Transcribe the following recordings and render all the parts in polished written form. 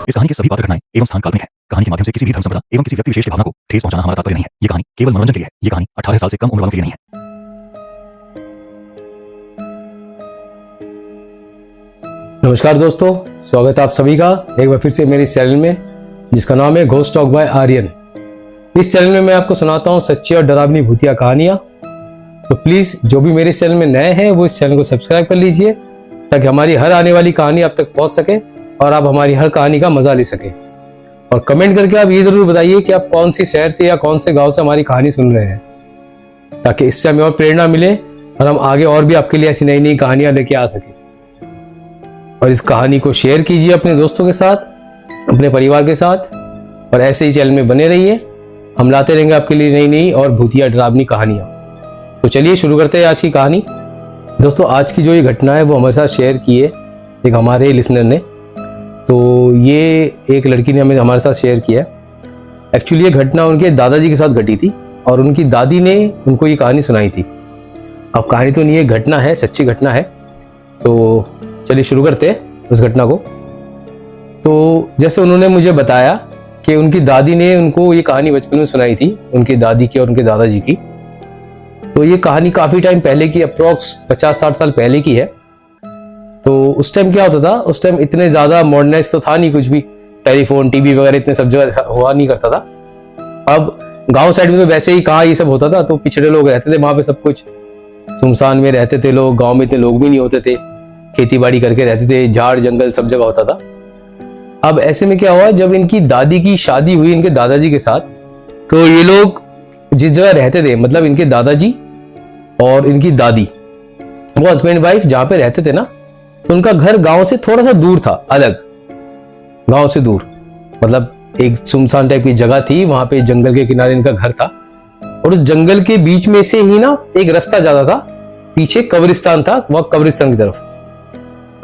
इस कहानी के सभी पात्र घटनाएं एवं स्थान काल्पनिक है। कहानी के माध्यम से किसी भी धर्म संप्रदाय एवं किसी व्यक्ति विशेष की भावना को ठेस पहुंचाना हमारा तात्पर्य नहीं है। ये कहानी केवल मनोरंजन के लिए है। ये कहानी 18 साल से कम उम्र वालों के लिए नहीं है। नमस्कार दोस्तों, स्वागत है आप सभी का एक बार फिर से मेरे इस चैनल में, जिसका नाम है घोस्ट टॉक बाय आर्यन। इस चैनल में मैं आपको सुनाता हूँ सच्ची और डरावनी भूतिया कहानियां। तो प्लीज जो भी मेरे इस चैनल में नए हैं वो इस चैनल को सब्सक्राइब कर लीजिए, ताकि हमारी हर आने वाली कहानी आप तक पहुंच सके और आप हमारी हर कहानी का मजा ले सके। और कमेंट करके आप ये जरूर बताइए कि आप कौन सी शहर से या कौन से गांव से हमारी कहानी सुन रहे हैं, ताकि इससे हमें और प्रेरणा मिले और हम आगे और भी आपके लिए ऐसी नई नई कहानियां लेके आ सके। और इस कहानी को शेयर कीजिए अपने दोस्तों के साथ, अपने परिवार के साथ, और ऐसे ही चैनल में बने रहिए। हम लाते रहेंगे आपके लिए नई नई और भूतिया डरावनी कहानियां। तो चलिए शुरू करते हैं आज की कहानी। दोस्तों, आज की जो ये घटना है वो हमारे साथ शेयर की है एक हमारे लिसनर ने। तो ये एक लड़की ने हमारे साथ शेयर किया है। एक्चुअली ये घटना उनके दादाजी के साथ घटी थी और उनकी दादी ने उनको ये कहानी सुनाई थी। अब कहानी तो नहीं है, घटना है, सच्ची घटना है। तो चलिए शुरू करते हैं उस घटना को। तो जैसे उन्होंने मुझे बताया कि उनकी दादी ने उनको ये कहानी बचपन में सुनाई थी, उनकी दादी की और उनके दादाजी की। तो ये कहानी काफी टाइम पहले की, अप्रोक्स 50-60 साल पहले की है। तो उस टाइम क्या होता था, उस टाइम इतने ज्यादा मॉडर्नाइज तो था नहीं कुछ भी, टेलीफोन टीवी वगैरह इतने सब जगह हुआ नहीं करता था। अब गांव साइड में तो वैसे ही कहाँ ये सब होता था, तो पिछड़े लोग रहते थे वहां पे, सब कुछ सुनसान में रहते थे लोग, गांव में इतने लोग भी नहीं होते थे, खेती बाड़ी करके रहते थे, झाड़ जंगल सब जगह होता था। अब ऐसे में क्या हुआ, जब इनकी दादी की शादी हुई इनके दादाजी के साथ, तो ये लोग जिस जगह रहते थे, मतलब इनके दादाजी और इनकी दादी, वो हस्बैंड वाइफ जहां पे रहते थे ना, तो उनका घर गांव से थोड़ा सा दूर था, अलग गांव से दूर, मतलब एक सुनसान टाइप की जगह थी, वहां पे जंगल के किनारे इनका घर था। और उस जंगल के बीच में से ही ना एक रास्ता जाता था, पीछे कब्रिस्तान था, वह कब्रिस्तान की तरफ।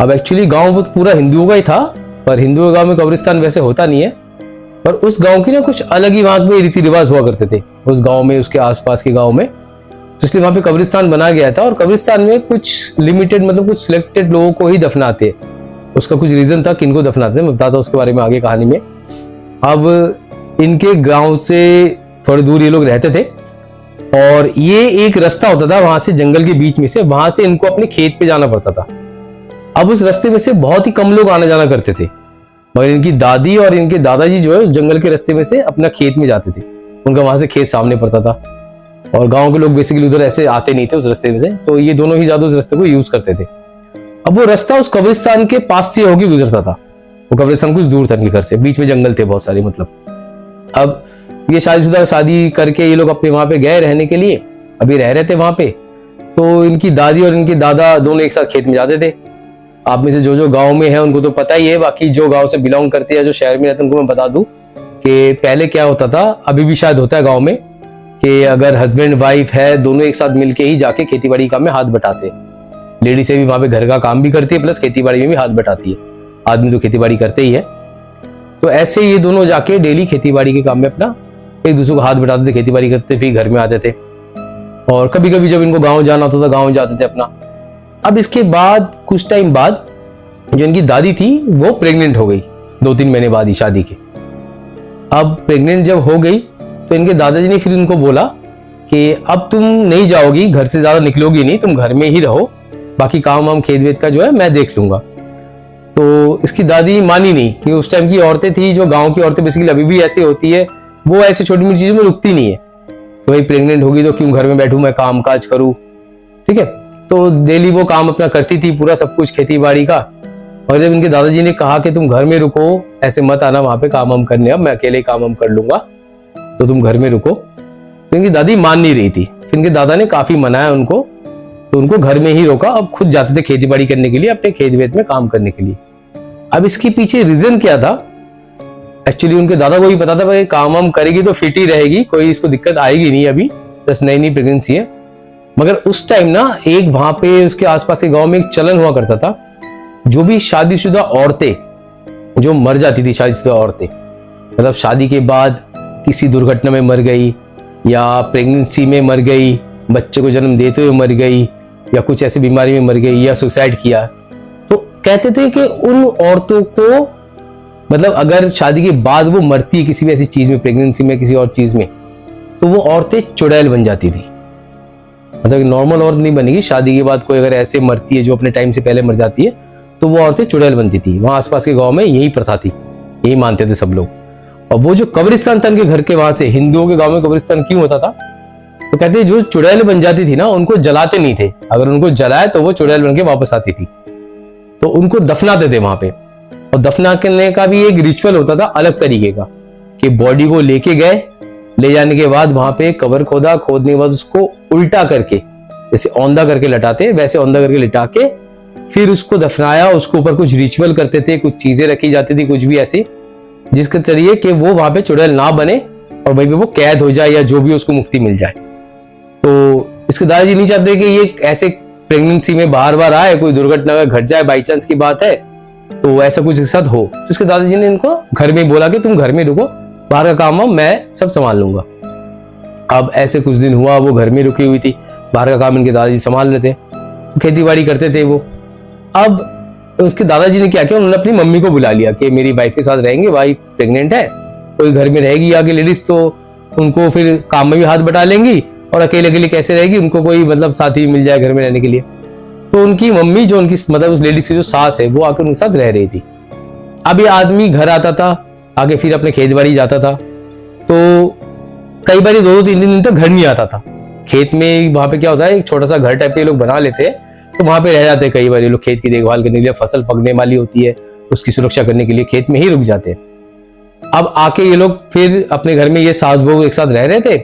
अब एक्चुअली गांव वो पूरा हिंदुओं का ही था, पर हिंदुओं के गांव में कब्रिस्तान वैसे होता नहीं है। पर उस गांव की ना कुछ अलग ही वहां पे रीति रिवाज हुआ करते थे उस गांव में, उसके आसपास के गांव में। तो इसलिए वहां पे कब्रिस्तान बना गया था, और कब्रिस्तान में कुछ लिमिटेड, मतलब कुछ सिलेक्टेड लोगों को ही दफनाते। उसका कुछ रीजन था किनको दफनाते, मैं बताता हूँ उसके बारे में आगे कहानी में। अब इनके गांव से थोड़ी दूर ये लोग रहते थे, और ये एक रास्ता होता था वहां से, जंगल के बीच में से, वहां से इनको अपने खेत पे जाना पड़ता था। अब उस रास्ते में से बहुत ही कम लोग आना जाना करते थे, मगर इनकी दादी और इनके दादाजी जो है उस जंगल के रास्ते में से अपना खेत में जाते थे। उनका वहां से खेत सामने पड़ता था, और गांव के लोग बेसिकली उधर ऐसे आते नहीं थे उस रास्ते में से, तो ये दोनों ही ज्यादा उस रास्ते को यूज करते थे। अब वो रास्ता उस कब्रिस्तान के पास से होकर गुजरता था। वो कब्रिस्तान कुछ दूर था इनके घर से, बीच में जंगल थे बहुत सारे, मतलब। अब ये शादी करके ये लोग अपने वहां पे गए रहने के लिए, अभी रह रहे थे वहां पे। तो इनकी दादी और इनके दादा दोनों एक साथ खेत में जाते थे। आप में से जो गांव में है उनको तो पता ही है, बाकी जो गांव से बिलोंग करते हैं, जो शहर में रहते हैं, उनको मैं बता दूं कि पहले क्या होता था, अभी भी शायद होता है गांव में, कि अगर हस्बैंड वाइफ है दोनों एक साथ मिलके ही जाके खेती बाड़ी काम में हाथ बटाते। लेडी से भी वहां पे घर का काम भी करती है, प्लस खेती बाड़ी में भी हाथ बटाती है। आदमी तो खेती बाड़ी करते ही है। तो ऐसे ये दोनों जाके डेली खेती बाड़ी के काम में अपना एक दूसरे को हाथ बटाते थे, खेती बाड़ी करते, फिर घर में आते थे। और कभी कभी जब इनको गाँव जाना होता था, गाँव जाते थे अपना। अब इसके बाद कुछ टाइम बाद जो इनकी दादी थी वो प्रेग्नेंट हो गई, 2-3 महीने बाद ही शादी के। अब प्रेग्नेंट जब हो गई तो इनके दादाजी ने फिर उनको बोला कि अब तुम नहीं जाओगी, घर से ज्यादा निकलोगी नहीं, तुम घर में ही रहो, बाकी काम वाम खेत वेत का जो है मैं देख लूंगा। तो इसकी दादी मानी नहीं, कि उस टाइम की औरतें थी, जो गांव की औरतें बेसिकली अभी भी ऐसी होती है, वो ऐसी छोटी मोटी चीजों में रुकती नहीं है कि भाई प्रेग्नेंट होगी तो क्यों घर में बैठूं, मैं काम काज करूं, ठीक है। तो डेली वो काम अपना करती थी, पूरा सब कुछ खेती बाड़ी का। और जब इनके दादाजी ने कहा कि तुम घर में रुको, ऐसे मत आना वहां पे काम वाम करने, अब मैं अकेले काम वाम कर लूंगा, तो तुम घर में रुको, तो इनकी दादी मान नहीं रही थी। फिर इनके दादा ने काफी मनाया उनको, तो उनको घर में ही रोका। अब खुद जाते थे खेती बाड़ी करने के लिए, अपने खेत वेत में काम करने के लिए। अब इसके पीछे रीजन क्या था, एक्चुअली उनके दादा को ही पता था भाई काम वाम करेगी तो फिट ही रहेगी, कोई इसको दिक्कत आएगी नहीं, अभी बस नई नई प्रेगनेंसी है। मगर उस टाइम ना एक वहां पे उसके आसपास के गांव में एक चलन हुआ करता था, जो भी शादीशुदा औरतें जो मर जाती थी, शादीशुदा औरतें मतलब शादी के बाद किसी दुर्घटना में मर गई, या प्रेगनेंसी में मर गई, बच्चे को जन्म देते हुए मर गई, या कुछ ऐसी बीमारी में मर गई, या सुसाइड किया, तो कहते थे कि उन औरतों को मतलब अगर शादी के बाद वो मरती है किसी भी ऐसी चीज में, प्रेगनेंसी में, किसी और चीज में, तो वो औरतें चुड़ैल बन जाती थी। मतलब नॉर्मल औरत नहीं बनेगी, शादी के बाद कोई अगर ऐसे मरती है जो अपने टाइम से पहले मर जाती है, तो वो औरतें चुड़ैल बनती थी। वहां आसपास के गांव में यही प्रथा थी, यही मानते थे सब लोग। और वो जो कब्रिस्तान था उनके घर के वहां से, हिंदुओं के गांव में कब्रिस्तान क्यों होता था, तो कहते हैं जो चुड़ैल बन जाती थी ना, उनको जलाते नहीं थे, अगर उनको जलाए तो वो चुड़ैल बन के वापस आती थी, तो उनको दफनाते थे वहां पे। और दफनाने का भी एक रिचुअल होता था अलग तरीके का, कि बॉडी को लेके गए, ले जाने के बाद वहां पे कबर खोदा, खोदने के बाद उसको उल्टा करके, जैसे औंधा करके लटाते वैसे औंधा करके लिटा के फिर उसको दफनाया। उसके ऊपर कुछ रिचुअल करते थे, कुछ चीजें रखी जाती थी, कुछ भी ऐसी जिसके जरिए कि वो वहां पे चुड़ैल ना बने और वहीं पे वो कैद हो जाए या जो भी उसको मुक्ति मिल जाए। तो इसके दादाजी नहीं चाहते कि ये ऐसे प्रेगनेंसी में बार बार आए, कोई दुर्घटना घट जाए, बाई चांस की बात है, तो ऐसा कुछ इसके साथ हो। तो इसके दादाजी ने इनको घर में बोला कि तुम घर में रुको, बाहर का काम मैं सब संभाल लूंगा। अब ऐसे कुछ दिन हुआ, वो घर में रुकी हुई थी, बाहर का काम इनके दादाजी संभाल लेते, खेती बाड़ी करते थे वो। अब उसके दादाजी ने क्या किया, उन्होंने अपनी मम्मी को बुला लिया कि मेरी वाइफ के साथ रहेंगे, वाइफ प्रेग्नेंट है, कोई घर में रहेगी आगे लेडीज, तो उनको फिर काम में भी हाथ बटा लेंगी, और अकेले अकेले कैसे रहेगी, उनको कोई मतलब साथी मिल जाए घर में रहने के लिए। तो उनकी मम्मी, जो उनकी मतलब उस लेडीज की जो सास है, वो आकर उनके साथ रह रही थी। अब ये आदमी घर आता था, आगे फिर अपने खेत बाड़ी जाता था, तो कई बार 2-2 3 दिन तक घर नहीं आता था। खेत में वहां पे क्या होता है, एक छोटा सा घर टाइप के लोग बना लेते हैं, तो वहां पे रह जाते हैं। कई बार ये लोग खेत की देखभाल करने के लिए, फसल पकने वाली होती है उसकी सुरक्षा करने के लिए खेत में ही रुक जाते हैं। अब आके ये लोग फिर अपने घर में, ये सास बहू एक साथ रह रहे थे,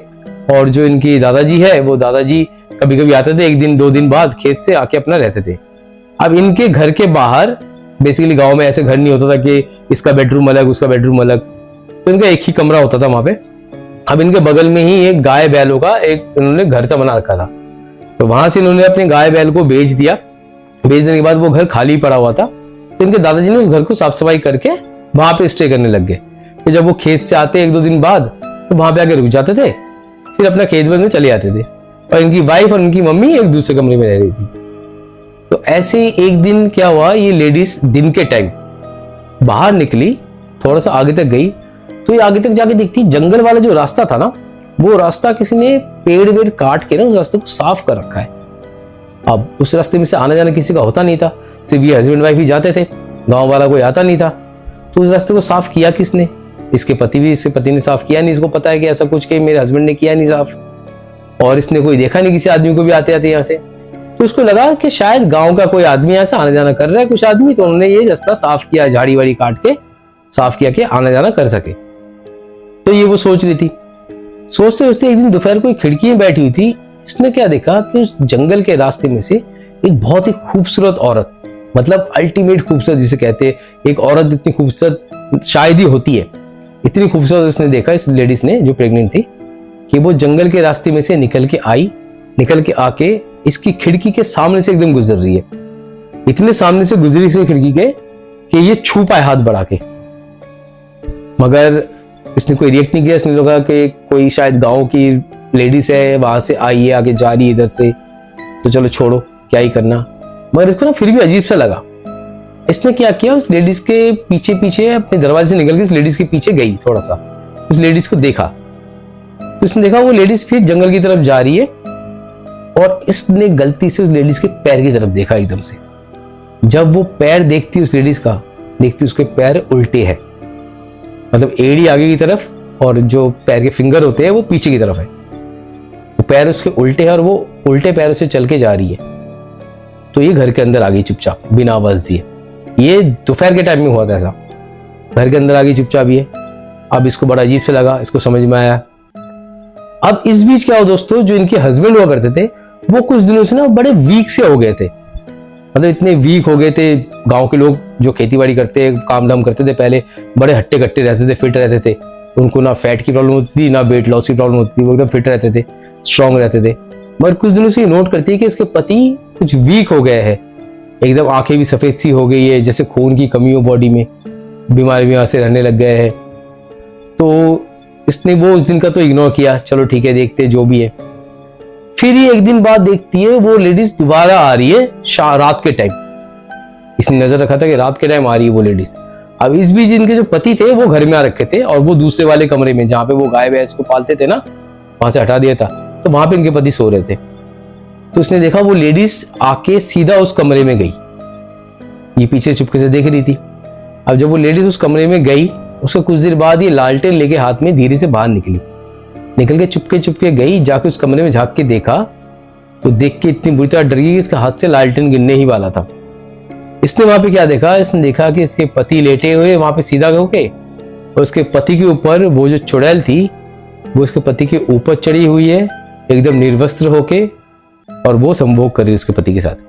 और जो इनकी दादाजी है, वो दादाजी कभी कभी आते थे 1 दिन 2 दिन बाद खेत से आके अपना रहते थे। अब इनके घर के बाहर, बेसिकली गांव में ऐसे घर नहीं होता था कि इसका बेडरूम अलग उसका बेडरूम अलग, तो इनका एक ही कमरा होता था वहां पे। अब इनके बगल में ही एक गाय बैलों का एक इन्होंने घर सा बना रखा था, तो वहां से इन्होंने अपने गाय बैल को बेच दिया। बेचने के बाद वो घर खाली पड़ा हुआ था, तो इनके दादाजी ने उस घर को साफ सफाई करके वहां पे स्टे करने लग गए। कि जब वो खेत से आते 1-2 दिन बाद, तो वहां पे आके रुक जाते थे, फिर अपना खेत में चले जाते थे, और इनकी वाइफ और इनकी मम्मी एक दूसरे कमरे में रह रही थी। तो ऐसे एक दिन क्या हुआ, ये लेडीज दिन के टाइम बाहर निकली, थोड़ा सा आगे तक गई, तो ये आगे तक जाके देखती जंगल वाला जो रास्ता था ना, वो रास्ता किसी ने पेड़ वेड़ काट के ना उस रास्ते को साफ कर रखा है। अब उस रास्ते में से आना जाना किसी का होता नहीं था, सिर्फ ये हस्बैंड वाइफ ही जाते थे, गांव वाला कोई आता नहीं था। तो उस रास्ते को साफ किया किसने, इसके पति ने साफ किया नहीं। इसको पता है कि ऐसा कुछ कि मेरे हस्बैंड ने किया नहीं साफ, और इसने कोई देखा नहीं किसी आदमी को भी आते आते यहाँ से। तो उसको लगा कि शायद गांव का कोई आदमी यहाँ से आना जाना कर रहा है, कुछ आदमी, तो उन्होंने ये रास्ता साफ किया, झाड़ी वाड़ी काट के साफ किया कि आना जाना कर सके। तो ये वो सोच रही थी। सोचते सोचते एक दिन दोपहर को खिड़की में बैठी हुई थी, इसने क्या देखा कि उस जंगल के रास्ते में से एक बहुत ही खूबसूरत औरत, मतलब अल्टीमेट खूबसूरत जिसे कहते हैं, एक औरत इतनी खूबसूरत शायद ही होती है, इतनी खूबसूरत उसने देखा इस लेडीज ने जो प्रेग्नेंट थी, कि वो जंगल के रास्ते में से निकल के आई, निकल के आके इसकी खिड़की के सामने से एकदम गुजर रही है। इतने सामने से गुजरी इसकी खिड़की के कि ये छू पाए हाथ बढ़ा के, मगर इसने कोई रिएक्ट नहीं किया। इसने लगा कि कोई शायद गांव की लेडीज है, वहां से आई है, आगे जा रही है इधर से, तो चलो छोड़ो, क्या ही करना। मगर इसको ना फिर भी अजीब सा लगा। इसने क्या किया, उस लेडीज के पीछे पीछे अपने दरवाजे से निकल के उस लेडीज के पीछे गई, थोड़ा सा उस लेडीज को देखा। तो इसने देखा वो लेडीज फिर जंगल की तरफ जा रही है, और इसने गलती से उस लेडीज के पैर की तरफ देखा एकदम से। जब वो पैर देखती उस लेडीज का, देखती उसके पैर उल्टे हैं, मतलब एड़ी आगे की तरफ और जो पैर के फिंगर होते हैं वो पीछे की तरफ है। वो पैर उसके उल्टे हैं और वो उल्टे पैरों से चल के जा रही है। तो ये घर के अंदर आ गई चुपचाप, बिना आवाज दिए। ये दोपहर के टाइम में हुआ था ऐसा, घर के अंदर आ गई चुपचाप ये। अब इसको बड़ा अजीब से लगा, इसको समझ में आया। अब इस बीच क्या हुआ दोस्तों, जो इनके हस्बैंड हुआ करते थे, वो कुछ दिनों से ना बड़े वीक से हो गए थे, मतलब इतने वीक हो गए थे। गांव के लोग जो खेती बाड़ी करते, काम धाम करते थे पहले, बड़े हट्टे कट्टे रहते थे, फिट रहते थे। उनको ना फैट की प्रॉब्लम होती थी, ना वेट लॉस की प्रॉब्लम होती थी, वो एकदम फिट रहते थे, स्ट्रांग रहते थे। मगर कुछ दिनों से नोट करती है कि इसके पति कुछ वीक हो गए हैं, एकदम आंखें भी सफेद सी हो गई है, जैसे खून की कमी हो बॉडी में, बीमार से रहने लग गए हैं। तो इसने वो उस दिन का तो इग्नोर किया, चलो ठीक है देखते जो भी है। फिर ये एक दिन बाद देखती है वो लेडीज दोबारा आ रही है रात के टाइम। इसने नजर रखा था कि रात के टाइम आ रही है वो लेडीज, अब इस बीच इनके जो पति थे वो घर में आ रखे थे और वो दूसरे वाले कमरे में जहाँ पे वो गाय भैंस को पालते थे ना, वहां से हटा दिया था, तो वहां पे इनके पति सो रहे थे। तो उसने देखा वो लेडीज आके सीधा उस कमरे में गई, ये पीछे चुपके से देख रही थी। अब जब वो लेडीज उस कमरे में गई, उसके कुछ देर बाद ये लालटेन लेके हाथ में धीरे से बाहर निकल के चुपके चुपके गई, जाके उस कमरे में झांक के देखा, तो देख के इतनी बुरी तरह डर गई कि इसका हाथ से लालटेन गिरने ही वाला था। इसने वहां पे क्या देखा, इसने देखा कि इसके पति लेटे हुए वहां पे सीधा होके, और उसके पति के ऊपर वो जो चुड़ैल थी वो उसके पति के ऊपर चढ़ी हुई है, एकदम निर्वस्त्र होके, और वो संभोग कर रही है उसके पति के साथ।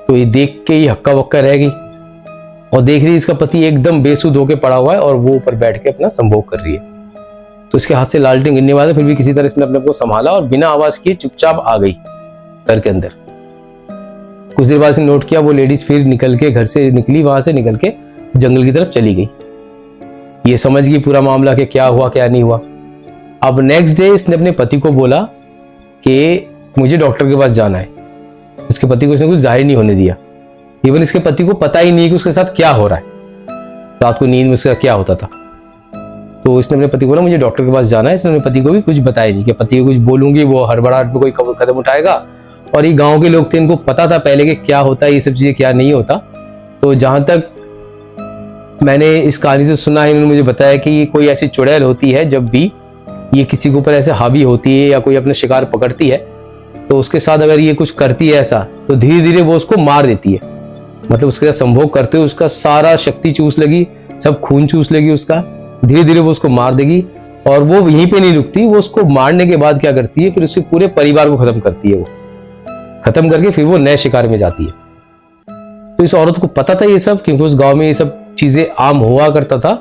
तो ये देख के ही हक्का बक्का रह गई और देख रही इसका पति एकदम बेसुध होके पड़ा हुआ है और वो ऊपर बैठ के अपना संभोग कर रही है। तो इसके हाथ से लालटेन गिरने वाला, फिर भी किसी तरह इसने अपने को संभाला और बिना आवाज किए चुपचाप आ गई घर के अंदर। कुछ देर बाद इसने नोट किया, वो लेडीज फिर निकल के घर से निकली, वहां से निकल के जंगल की तरफ चली गई। ये समझ गई पूरा मामला कि क्या हुआ क्या नहीं हुआ। अब नेक्स्ट डे इसने अपने पति को बोला कि मुझे डॉक्टर के पास जाना है। इसके पति को इसने कुछ जाहिर नहीं होने दिया, इवन इसके पति को पता ही नहीं कि उसके साथ क्या हो रहा है, रात को नींद में उसका क्या होता था। तो इसने अपने पति को बोला मुझे डॉक्टर के पास जाना है। इसने अपने पति को भी कुछ बताया नहीं कि पति को कुछ बोलूंगी वो हड़बड़ाहट में कोई कदम उठाएगा, और ये गांव के लोग थे, इनको पता था पहले कि क्या होता है ये सब चीजें क्या नहीं होता। तो जहां तक मैंने इस कहानी से सुना है, इन्होंने मुझे बताया कि कोई ऐसी चुड़ैल होती है जब भी ये किसी के ऊपर ऐसे हावी होती है या कोई अपना शिकार पकड़ती है, तो उसके साथ अगर ये कुछ करती है ऐसा, तो धीरे धीरे वो उसको मार देती है। मतलब उसके साथ संभोग करते हुए उसका सारा शक्ति चूस लेगी, सब खून चूस लेगी उसका, धीरे धीरे वो उसको मार देगी। और वो यहीं पे नहीं रुकती, वो उसको मारने के बाद क्या करती है, फिर उसके पूरे परिवार को खत्म करती है। वो खत्म करके फिर वो नए शिकार में जाती है। तो इस औरत को पता था ये सब, क्योंकि उस गांव में ये सब चीजें आम हुआ करता था।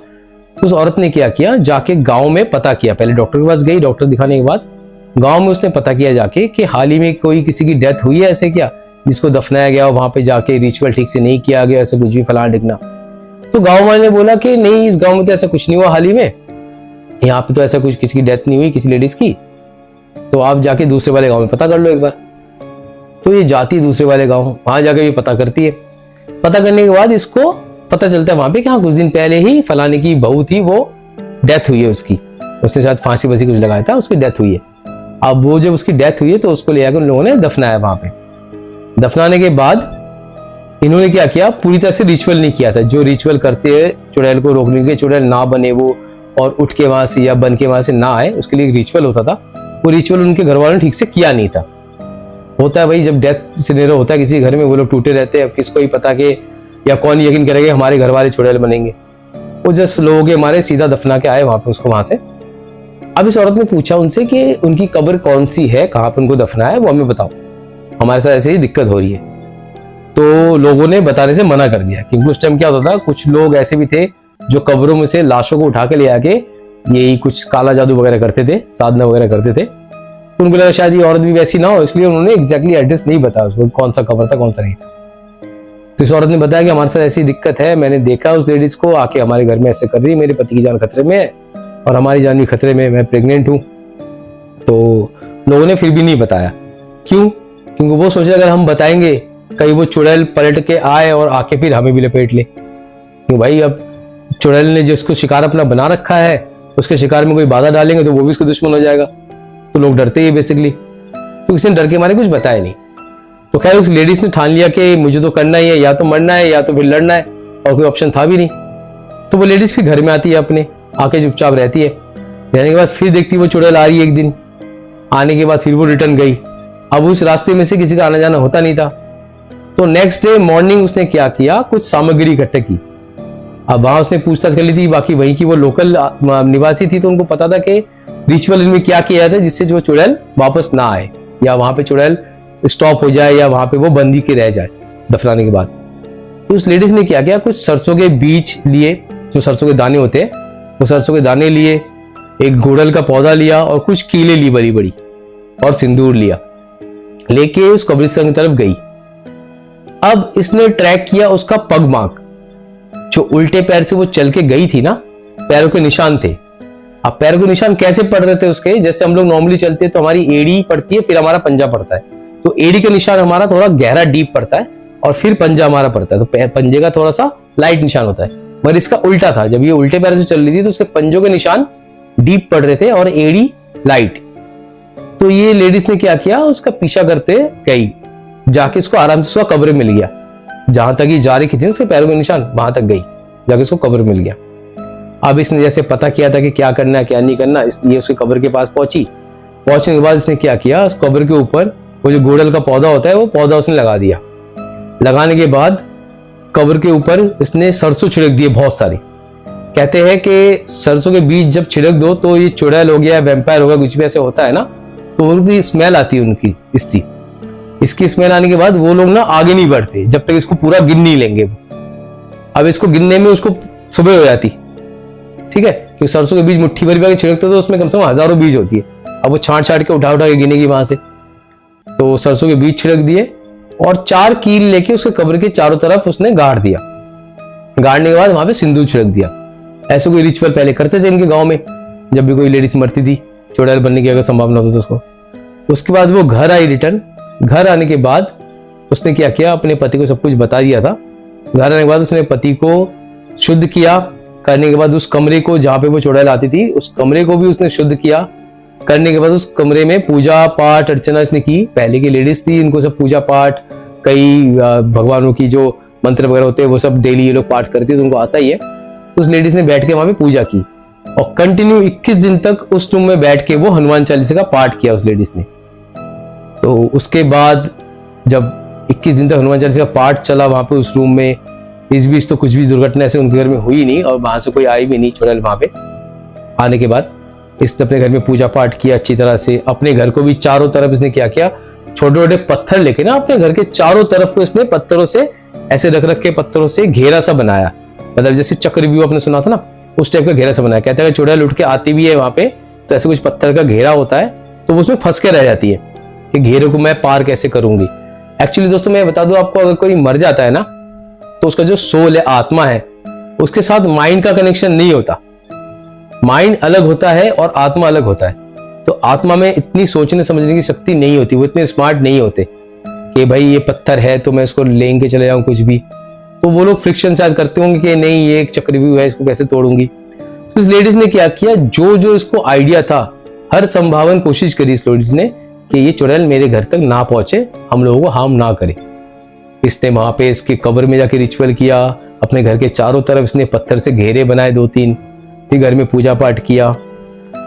तो उस औरत ने क्या किया, जाके गांव में पता किया। पहले डॉक्टर के पास गई, डॉक्टर दिखाने के बाद गांव में उसने पता किया जाके कि हाल ही में कोई किसी की डेथ हुई है ऐसे क्या, जिसको दफनाया गया, वहां पे जाके रिचुअल ठीक से नहीं किया गया, ऐसा कुछ भी फलाना ढिकना। तो गांव वाले ने बोला कि नहीं, इस गांव में तो ऐसा कुछ नहीं हुआ हाल ही में, यहाँ पे तो ऐसा कुछ किसी की डेथ नहीं हुई किसी लेडीज की, तो आप जाके दूसरे वाले गांव में पता कर लो एक बार। तो ये जाती है दूसरे वाले गांव, वहां जाके भी पता करती है। पता करने के बाद इसको पता चलता है वहां पे कि हाँ कुछ दिन पहले ही फलाने की बहू थी, वो डेथ हुई है उसकी, उसने शायद फांसी वसी कुछ लगाया था, उसकी डेथ हुई है। अब वो जब उसकी डेथ हुई है तो उसको ले आकर उन लोगों ने दफनाया वहां पे। दफनाने के बाद इन्होंने क्या किया, पूरी तरह से रिचुअल नहीं किया था, जो रिचुअल करते हैं चुड़ैल को रोकने के, चुड़ैल ना बने वो और उठ के वहां से या बन के वहां से ना आए, उसके लिए एक रिचुअल होता था। वो रिचुअल उनके घर वालों ने ठीक से किया नहीं था। होता है भाई, जब डेथ सिनेरियो होता है किसी घर में, वो लोग टूटे रहते हैं। अब किसको ही पता कि या कौन यकीन करेगा हमारे घर वाले चुड़ैल बनेंगे। वो जस्ट लोगों के मारे सीधा दफना के आए वहां पे उसको वहां से। अब इस औरत ने पूछा उनसे कि उनकी कब्र कौन सी है, कहाँ पे उनको दफना है, वो हमें बताओ, हमारे साथ ऐसे ही दिक्कत हो रही है। तो लोगों ने बताने से मना कर दिया, क्योंकि उस टाइम क्या होता था, कुछ लोग ऐसे भी थे जो कब्रों में से लाशों को उठा के ले आके यही कुछ काला जादू वगैरह करते थे, साधना वगैरह करते थे। तो उनको लगा शायद ये औरत भी वैसी ना हो, इसलिए उन्होंने एग्जैक्टली एड्रेस नहीं बताया उसको, कौन सा कब्र था कौन सा नहीं था। तो इस औरत ने बताया कि हमारे साथ ऐसी दिक्कत है, मैंने देखा उस लेडीज को आके हमारे घर में ऐसे कर रही, मेरे पति की जान खतरे में है और हमारी जान भी खतरे में, मैं प्रेग्नेंट हूँ। तो लोगों ने फिर भी नहीं बताया। क्यों? क्योंकि वो सोचे अगर हम बताएंगे कहीं वो चुड़ैल पलट के आए और आके फिर हमें भी लपेट ले। क्यों भाई, अब चुड़ैल ने जिसको शिकार अपना बना रखा है, उसके शिकार में कोई बाधा डालेंगे तो वो भी उसका दुश्मन हो जाएगा। तो लोग डरते ही बेसिकली, तो किसी ने डर के मारे कुछ बताया नहीं। तो खैर उस लेडीज ने ठान लिया कि मुझे तो करना ही है, या तो मरना है या तो फिर लड़ना है, और कोई ऑप्शन था भी नहीं। तो वो लेडीज फिर घर में आती है अपने, आके चुपचाप रहती है। रहने के बाद फिर देखती है वो चुड़ैल आ रही है एक दिन। आने के बाद फिर वो रिटर्न गई। अब उस रास्ते में से किसी का आना जाना होता नहीं था। तो नेक्स्ट डे मॉर्निंग उसने क्या किया, कुछ सामग्री इकट्ठे की। अब वहां उसने पूछताछ कर ली थी, बाकी वहीं की वो लोकल निवासी थी, तो उनको पता था कि रिचुअल इनमें क्या किया था जिससे जो चुड़ैल वापस ना आए, या वहां पे चुड़ैल स्टॉप हो जाए, या वहां पे वो बंदी के रह जाए दफनाने के बाद। तो उस लेडीज ने क्या किया, कुछ सरसों के बीज लिए, जो सरसों के दाने होते हैं, वो सरसों के दाने लिए, एक गुड़हल का पौधा लिया और कुछ कीले ली बड़ी बड़ी, और सिंदूर लिया, लेके उस कब्रिस्तान की तरफ गई। अब इसने ट्रैक किया उसका पगमार्क, जो उल्टे पैर से वो चल के गई थी ना, पैरों के निशान थे। अब पैरों के निशान कैसे पड़ रहे थे उसके, जैसे हम लोग नॉर्मली चलते हैं तो हमारी एड़ी पड़ती है, फिर हमारा पंजा पड़ता है। तो एड़ी का निशान हमारा थोड़ा गहरा डीप पड़ता है और फिर पंजा हमारा पड़ता है। तो पंजे का थोड़ा सा लाइट निशान होता है, मगर इसका उल्टा था। जब ये उल्टे पैर से चल रही थी तो उसके पंजों के निशान डीप पड़ रहे थे और एड़ी लाइट। तो ये लेडीज ने क्या किया, उसका पीछा करते गई, जाके इसको आराम से उसका कब्र मिल गया। जहां तक ये जा रही थी उसके पैरों के निशान, वहां तक गई, जाके उसको कब्र मिल गया। अब इसने जैसे पता किया था कि क्या करना है क्या नहीं करना, इसलिए उसके कब्र के पास पहुंची। पहुंचने के बाद इसने क्या किया, उस कब्र के ऊपर वो जो गोडल का पौधा होता है वो पौधा उसने लगा दिया। लगाने के बाद कब्र के ऊपर इसने सरसों छिड़क दिए बहुत सारे। कहते हैं कि सरसों के बीज जब छिड़क दो तो ये चुड़ैल हो गया, वैम्पायर हो गया, कुछ भी ऐसे होता है ना, तो उनकी स्मेल आती है उनकी। इसकी स्मेल आने के बाद वो लोग ना आगे नहीं बढ़ते जब तक इसको पूरा गिन नहीं लेंगे। अब इसको गिनने में उसको सुबह हो जाती, ठीक है, क्योंकि सरसों के बीज मुट्ठी भर भी छिड़कते तो उसमें कम से कम हजारों बीज होती है। अब वो छांट के उठा के गिनेगी वहां से। तो सरसों के बीज छिड़क दिए और 4 कील लेके उसके कब्र के चारों तरफ उसने गाड़ दिया। गाड़ने के बाद वहां पे सिंदूर छिड़क दिया। ऐसे कोई रिचुअल पहले करते थे इनके गांव में, जब भी कोई लेडीज मरती थी, चुड़ैल बनने की अगर संभावना होती तो उसको। उसके बाद वो घर आई रिटर्न। घर आने के बाद उसने क्या किया, अपने पति को सब कुछ बता दिया था। घर आने के बाद उसने पति को शुद्ध किया। करने के बाद उस कमरे को जहां पे वो चुड़ैल आती थी उस कमरे को भी उसने शुद्ध किया। करने के बाद उस कमरे में पूजा पाठ अर्चना इसने की। पहले की लेडीज थी, इनको सब पूजा पाठ, कई भगवानों की जो मंत्र वगैरह होते हैं वो सब डेली ये लोग पाठ करती है, तो उनको आता ही है। तो उस लेडीज ने बैठ के वहां पे पूजा की और कंटिन्यू 21 दिन तक उस रूम में बैठ के वो हनुमान चालीसा का पाठ किया उस लेडीज ने। तो उसके बाद जब 21 दिन तक हनुमान चालीसा का पाठ चला वहां पे उस रूम में, इस बीच तो कुछ भी दुर्घटना ऐसे उनके घर में हुई नहीं और वहां से कोई आई भी नहीं चुड़ैल। वहां पे आने के बाद इसने अपने घर में पूजा पाठ किया अच्छी तरह से। अपने घर को भी चारों तरफ इसने क्या किया, छोटे छोटे पत्थर लेके ना अपने घर के चारों तरफ को इसने पत्थरों से ऐसे रख के पत्थरों से घेरा सा बनाया। मतलब जैसे चक्रव्यूह आपने सुना था ना, उस टाइप का घेरा सा बनाया। कहते हैं चुड़ैल उठ के आती भी है वहां पे तो ऐसे कुछ पत्थर का घेरा होता है तो वो उसमें फंस के रह जाती है कि घेरे को मैं पार कैसे करूंगी। एक्चुअली दोस्तों मैं बता दूं आपको, अगर कोई मर जाता है ना तो उसका जो सोल है, आत्मा है, उसके साथ माइंड का कनेक्शन नहीं होता। माइंड अलग होता है और आत्मा अलग होता है। तो आत्मा में इतनी सोचने समझने की शक्ति नहीं होती, वो इतने स्मार्ट नहीं होते कि भाई ये पत्थर है तो मैं इसको लेंगे चले जाऊं कुछ भी। तो वो लोग फ्रिक्शन शायद करते होंगे कि नहीं ये एक चक्रव्यूह है, इसको कैसे तोड़ूंगी। तो इस लेडीज ने क्या किया, जो जो इसको आइडिया था हर संभावन कोशिश करी इस लेडीज ने कि ये चुड़ैल मेरे घर तक ना पहुंचे, हम लोगों को हार्म ना करे। इसने वहां पे इसके कब्र में जाके रिचुअल किया। अपने घर के चारों तरफ इसने पत्थर से घेरे बनाए 2-3, फिर घर में पूजा पाठ किया।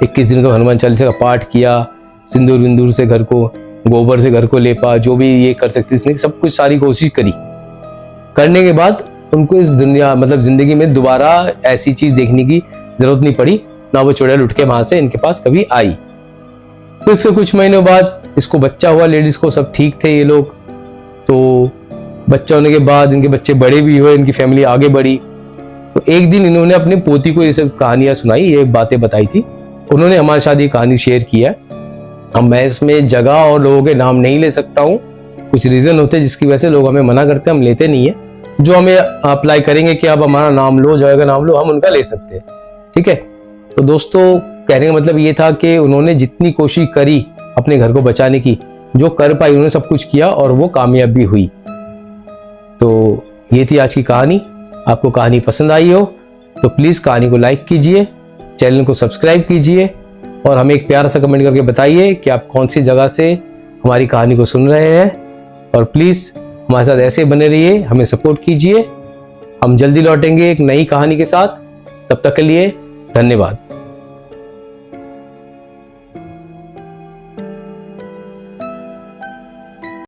21 दिन तो हनुमान चालीसा का पाठ किया। सिंदूर विंदूर से घर को, गोबर से घर को लेपा, जो भी ये कर सकती इसने सब कुछ सारी कोशिश करी। करने के बाद उनको इस दुनिया मतलब जिंदगी में दोबारा ऐसी चीज देखने की जरूरत नहीं पड़ी, ना वो चुड़ैल उठ के वहां से इनके पास कभी आई। तो इसके कुछ महीनों बाद इसको बच्चा हुआ, लेडीज को सब ठीक थे ये लोग। तो बच्चा होने के बाद इनके बच्चे बड़े भी हुए, इनकी फैमिली आगे बढ़ी। तो एक दिन इन्होंने अपनी पोती को ये सब कहानियां सुनाई, ये बातें बताई थी। उन्होंने हमारे साथ ये कहानी शेयर किया। अब मैं इसमें जगह और लोगों के नाम नहीं ले सकता हूँ, कुछ रीजन होते हैं जिसकी वजह से लोग हमें मना करते हैं, हम लेते नहीं है। जो हमें अप्लाई करेंगे कि आप हमारा नाम लो, जगह का नाम लो, हम उनका ले सकते हैं, ठीक है। तो दोस्तों कहने का मतलब ये था कि उन्होंने जितनी कोशिश करी अपने घर को बचाने की, जो कर पाई उन्होंने सब कुछ किया और वो कामयाब भी हुई। तो ये थी आज की कहानी। आपको कहानी पसंद आई हो तो प्लीज कहानी को लाइक कीजिए, चैनल को सब्सक्राइब कीजिए और हमें एक प्यारा सा कमेंट करके बताइए कि आप कौन सी जगह से हमारी कहानी को सुन रहे हैं। और प्लीज हमारे साथ ऐसे बने रहिए, हमें सपोर्ट कीजिए। हम जल्दी लौटेंगे एक नई कहानी के साथ। तब तक के लिए धन्यवाद।